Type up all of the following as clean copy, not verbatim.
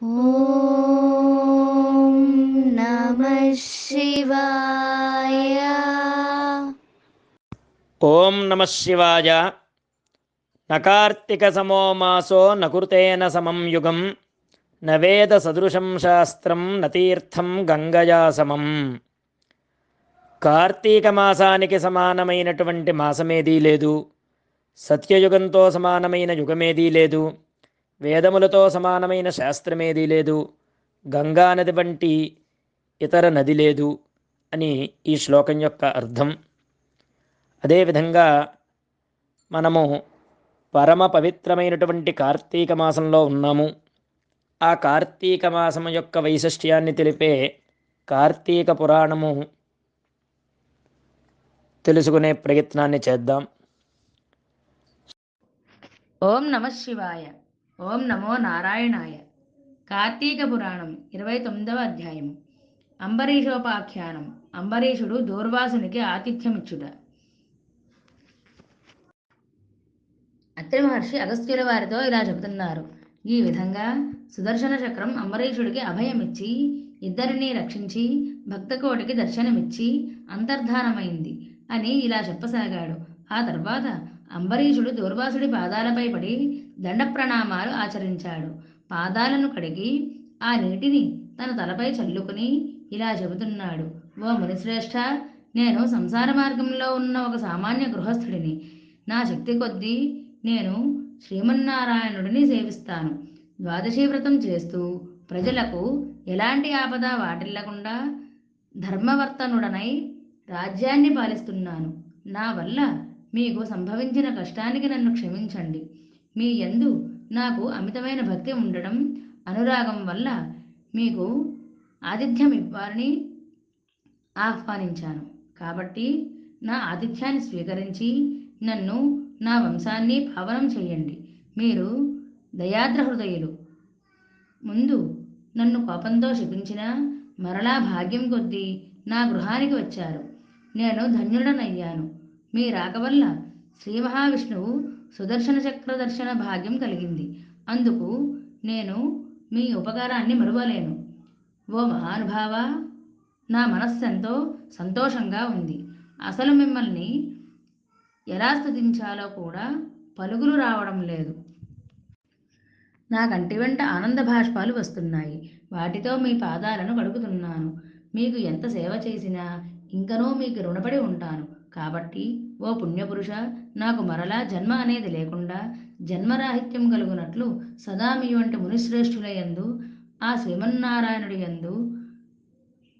ఓం నమః శివాయ. ఓం నమః శివాయ. నకార్తిక సమో మాసో నకృతేన సమం యుగం నవేద సదృశం శాస్త్రం నతీర్థం గంగయా సమం. కార్తీక మాసానికి సమానమైనటువంటి మాసమేదీ లేదు. సత్యయుగంతో సమానమైన యుగమేదీ లేదు. వేదములతో సమానమైన శాస్త్రమేదీ లేదు. గంగా నది వంటి ఇతర నది లేదు అని ఈ శ్లోకం యొక్క అర్థం. అదేవిధంగా మనము పరమ పవిత్రమైనటువంటి కార్తీక మాసంలో ఉన్నాము. ఆ కార్తీక మాసం యొక్క వైశిష్ట్యాన్ని తెలిపే కార్తీక పురాణము తెలుసుకునే ప్రయత్నాన్ని చేద్దాం. ఓం నమ శివాయ. ఓం నమో నారాయణాయ. కార్తీక పురాణం 29వ అధ్యాయం. అంబరీషోపాఖ్యానం. అంబరీషుడు దూర్వాసునికి ఆతిథ్యమిచ్చుట. అత్రి మహర్షి అగస్త్యుల వారితో ఇలా చెబుతున్నారు. ఈ విధంగా సుదర్శన చక్రం అంబరీషుడికి అభయమిచ్చి ఇద్దరినీ రక్షించి భక్తకోటికి దర్శనమిచ్చి అంతర్ధానమైంది అని ఇలా చెప్పసాగాడు. ఆ తర్వాత అంబరీషుడు దూర్వాసుడి పాదాలపై పడి దండ ప్రణామాలు ఆచరించాడు. పాదాలను కడిగి ఆ నీటిని తన తలపై చల్లుకుని ఇలా చెబుతున్నాడు. ఓ మునిశ్రేష్ఠ, నేను సంసార మార్గంలో ఉన్న ఒక సామాన్య గృహస్థుడిని. నా శక్తి కొద్దీ నేను శ్రీమన్నారాయణుడిని సేవిస్తాను. ద్వాదశీ వ్రతం చేస్తూ ప్రజలకు ఎలాంటి ఆపద వాటిల్లకుండా ధర్మవర్తనుడనై రాజ్యాన్ని పాలిస్తున్నాను. నా వల్ల మీకు సంభవించిన కష్టానికి నన్ను క్షమించండి. మీ యందు నాకు అమితమైన భక్తి ఉండడం, అనురాగం వల్ల మీకు ఆతిథ్యం ఇవ్వాలని ఆహ్వానించాను. కాబట్టి నా ఆతిథ్యాన్ని స్వీకరించి నన్ను, నా వంశాన్ని పావనం చేయండి. మీరు దయాద్ర హృదయులు. ముందు నన్ను కోపంతో శపించినా మరలా భాగ్యం కొద్దీ నా గృహానికి వచ్చారు. నేను ధన్యుడనయ్యాను. మీ రాక వల్ల శ్రీ మహావిష్ణువు సుదర్శన చక్ర దర్శన భాగ్యం కలిగింది. అందుకు నేను మీ ఉపకారాన్ని మరువలేను. ఓ మహానుభావ, నా మనస్సెంతో సంతోషంగా ఉంది. అసలు మిమ్మల్ని ఎలా స్తుతించాలో కూడా పలుకులు రావడం లేదు. నా కంటి వెంట ఆనంద భాష్పాలు వస్తున్నాయి. వాటితో మీ పాదాలను కడుగుతున్నాను. మీకు ఎంత సేవ చేసినా ఇంకనూ మీకు రుణపడి ఉంటాను. కాబట్టి ఓ పుణ్యపురుష, నాకు మరలా జన్మ అనేది లేకుండా జన్మరాహిత్యం కలుగునట్లు సదా మీ వంటి మునిశ్రేష్ఠుల యందు, ఆ శ్రీమన్నారాయణుడి యందు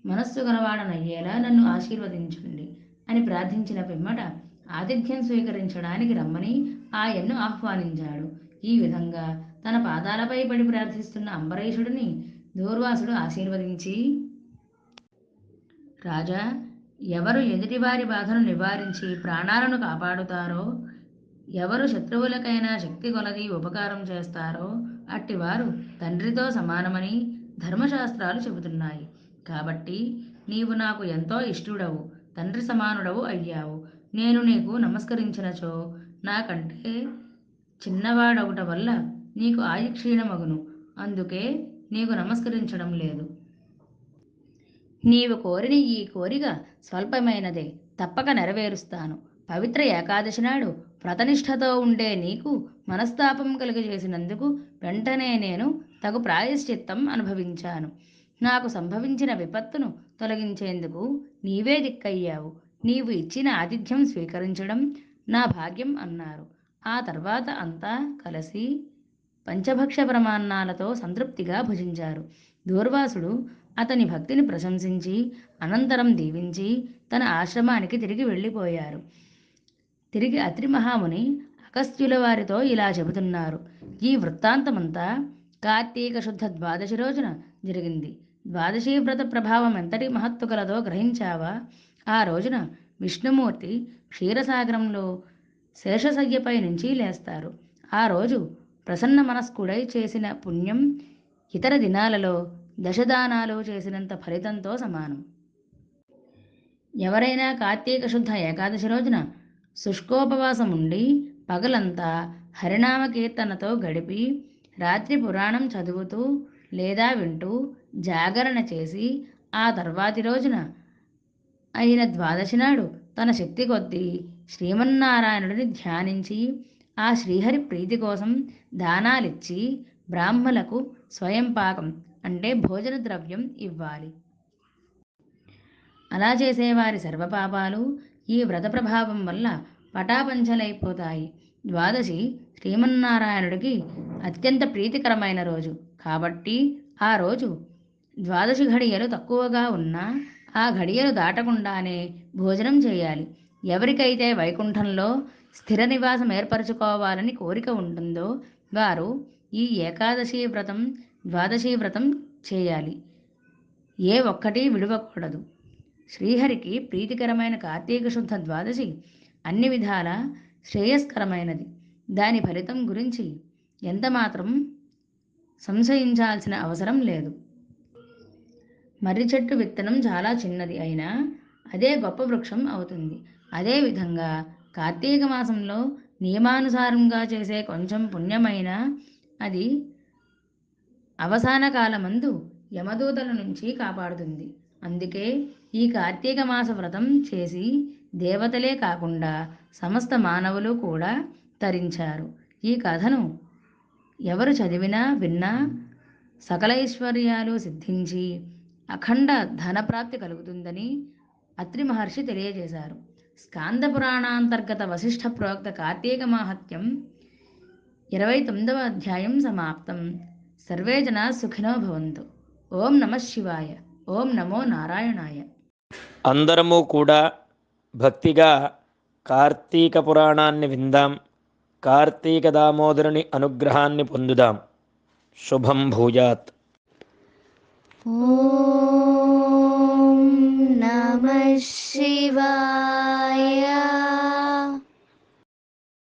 మనస్సు గలవాడనయ్యేలా నన్ను ఆశీర్వదించండి అని ప్రార్థించిన పిమ్మట ఆతిథ్యం స్వీకరించడానికి రమ్మని ఆయన్ను ఆహ్వానించాడు. ఈ విధంగా తన పాదాలపై పడి ప్రార్థిస్తున్న అంబరీషుడిని దూర్వాసుడు ఆశీర్వదించి, రాజా, ఎవరు ఎదుటివారి బాధను నివారించి ప్రాణాలను కాపాడుతారో, ఎవరు శత్రువులకైనా శక్తి కొలది ఉపకారం చేస్తారో అట్టివారు తండ్రితో సమానమని ధర్మశాస్త్రాలు చెబుతున్నాయి. కాబట్టి నీవు నాకు ఎంతో ఇష్టుడవు, తండ్రి సమానుడవు అయ్యావు. నేను నీకు నమస్కరించినచో నాకంటే చిన్నవాడవుట వల్ల నీకు ఆయుక్షీణమగును. అందుకే నీకు నమస్కరించడం లేదు. నీవు కోరిన ఈ కోరిక స్వల్పమైనదే, తప్పక నెరవేరుస్తాను. పవిత్ర ఏకాదశి నాడు వ్రతనిష్ఠతో ఉండే నీకు మనస్తాపం కలుగజేసినందుకు వెంటనే నేను తగు ప్రాయశ్చిత్తం అనుభవించాను. నాకు సంభవించిన విపత్తును తొలగించేందుకు నీవే దిక్కయ్యావు. నీవు ఇచ్చిన ఆతిథ్యం స్వీకరించడం నా భాగ్యం అన్నారు. ఆ తర్వాత అంతా కలిసి పంచభక్ష ప్రమాణాలతో సంతృప్తిగా భుజించారు. దూర్వాసుడు అతని భక్తిని ప్రశంసించి అనంతరం దీవించి తన ఆశ్రమానికి తిరిగి వెళ్ళిపోయారు. తిరిగి అత్రి మహాముని అగస్త్యుల వారితో ఇలా చెబుతున్నారు. ఈ వృత్తాంతమంతా కార్తీక శుద్ధ ద్వాదశి రోజున జరిగింది. ద్వాదశీ వ్రత ప్రభావం ఎంతటి మహత్తు కలదో గ్రహించావా? ఆ రోజున విష్ణుమూర్తి క్షీరసాగరంలో శేషశయ్యపై నుంచి లేస్తారు. ఆ రోజు ప్రసన్న మనస్కుడై చేసిన పుణ్యం ఇతర దినాలలో దశదానాలు చేసినంత ఫలితంతో సమానం. ఎవరైనా కార్తీక శుద్ధ ఏకాదశి రోజున శుష్కోపవాసం ఉండి పగలంతా హరినామ కీర్తనతో గడిపి రాత్రి పురాణం చదువుతూ లేదా వింటూ జాగరణ చేసి ఆ తర్వాతి రోజున అయిన ద్వాదశి నాడు తన శక్తి కొద్దీ శ్రీమన్నారాయణుడిని ధ్యానించి ఆ శ్రీహరి ప్రీతి కోసం దానాలిచ్చి బ్రాహ్మలకు స్వయం పాకం అంటే భోజన ద్రవ్యం ఇవ్వాలి. అలా చేసేవారి సర్వపాపాలు ఈ వ్రత ప్రభావం వల్ల పటాపంచలైపోతాయి. ద్వాదశి శ్రీమన్నారాయణుడికి అత్యంత ప్రీతికరమైన రోజు కాబట్టి ఆ రోజు ద్వాదశి ఘడియలు తక్కువగా ఉన్నా ఆ ఘడియలు దాటకుండానే భోజనం చేయాలి. ఎవరికైతే వైకుంఠంలో స్థిర నివాసం ఏర్పరచుకోవాలని కోరిక ఉంటుందో వారు ఈ ఏకాదశి వ్రతం ద్వాదశి వ్రతం చేయాలి. ఏ ఒక్కటి విడవకూడదు. శ్రీహరికి ప్రీతికరమైన కార్తీక శుద్ధ ద్వాదశి అన్ని విధాల శ్రేయస్కరమైనది. దాని ఫలితం గురించి ఎంతమాత్రం సంశయించాల్సిన అవసరం లేదు. మర్రి చెట్టు విత్తనం చాలా చిన్నది అయినా అదే గొప్ప వృక్షం అవుతుంది. అదేవిధంగా కార్తీక మాసంలో నియమానుసారంగా చేసే కొంచెం పుణ్యమైన అది అవసాన కాలమందు యమదూతల నుంచి కాపాడుతుంది. అందుకే ఈ కార్తీక మాస వ్రతం చేసి దేవతలే కాకుండా సమస్త మానవులు కూడా తరించారు. ఈ కథను ఎవరు చదివినా విన్నా సకల ఐశ్వర్యాలు సిద్ధించి అఖండ ధనప్రాప్తి కలుగుతుందని అత్రి మహర్షి తెలియజేశారు. స్కాంద పురాణాంతర్గత వశిష్ఠ ప్రోక్త కార్తీక మాహత్యం 29వ అధ్యాయం సమాప్తం. సర్వే జనా సుఖినో భవంతు. ఓం నమః శివాయ. ఓం నమో నారాయణాయ. అందరము కూడా భక్తిగా కార్తీక పురాణాన్ని విందాం. కార్తీక దామోదరుని అనుగ్రహాన్ని పొందుదాం. శుభం భూయాత్. ఓం నమః శివాయ.